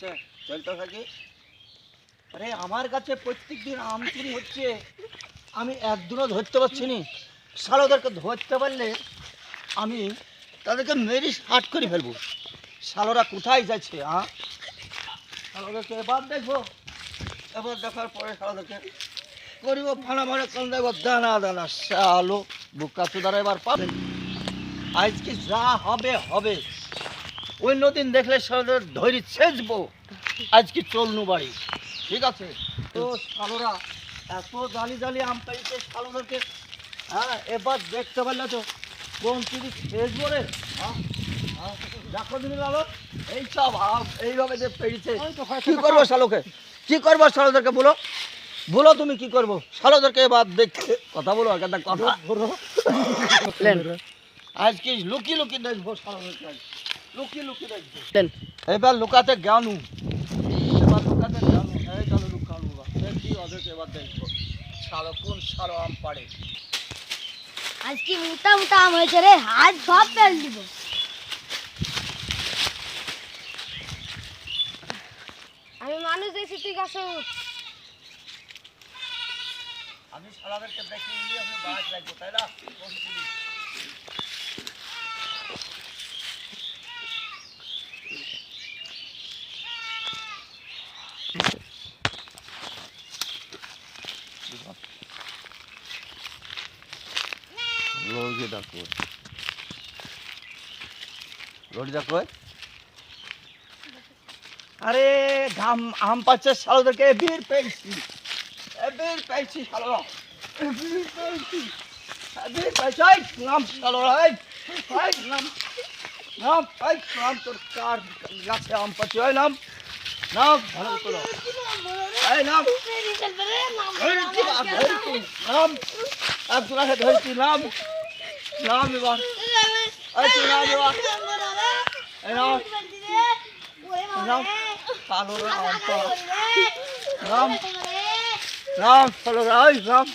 হচ্ছে, চলতে থাকে। আরে আমার কাছে প্রত্যেক দিন আম চুরি হচ্ছে, আমি একদিনও ধরতে পারছি নি। শালোদেরকে ধরতে পারলে আমি তাদেরকে মেরি হাট করে ফেলবো। শালোরা কোথায় যাচ্ছে? শালোদেরকে এবার দেখবো, এবার দেখার পরে শালোদেরকে করিব ফানা মারে কান দেবো দানা দানা। শালো বুকা চুদারা এবার পাবেন। আজকে যা হবে হবে, অন্যদিন দেখলে শালোদের ধরি ছেঁচবো, আজকে চলনু বাড়ি, ঠিক আছে? তো শালোরা এত জালি জালি আম পাইছে শালোদেরকে, এবার দেখতে পারলে তো কোন চুরি ছেঁচবো রে। দেখো দিন লালো, এই সব আম এইভাবে যে পেয়েছে, কি করবো শালোকে, কি করবো শালোদেরকে বলো, বলো তুমি কি করবো শালোদেরকে? এবার দেখতে কথা বলো, একটা কথা আজকে লুকি লুকি দেখবো শালোদেরকে, লুকি লুকি দেখবো। এবার লুকাতে জ্ঞানু, এবার লুকাতে জ্ঞানু, এই চলো লুকানো দেখি ওদেরকে এবার দেখবো শালো কোন শালো আম পাড়ে। আজকে মোটা মোটা আম হয়েছে রে, আজ সব পেল দিব। আমি মানুষ দেখছি তুই গাছে উঠ। আমি শালাদেরকে দেখি নিয়ে আমি বাজ লাগবো, তাই না? লোকে ডাকো, লোক ডাকো। আরে ঘাম আম পাচ্ছে শালোদেরকে, বীর পেয়েছি, বীর পেয়েছি শালোরা, বীর পেয়েছি, বীর পেয়েছি। নাম শালোরা, নাম নাম নাম, তোর কার গাছে আম পাচ্ছে, ওই নাম নাম ভালো তোলো, এই নাম নাম একজনা ধরছি, নাম নাম এবার, নাম এবার, নাম নাম শালোরা আম নাম নাম শালোরা, নাম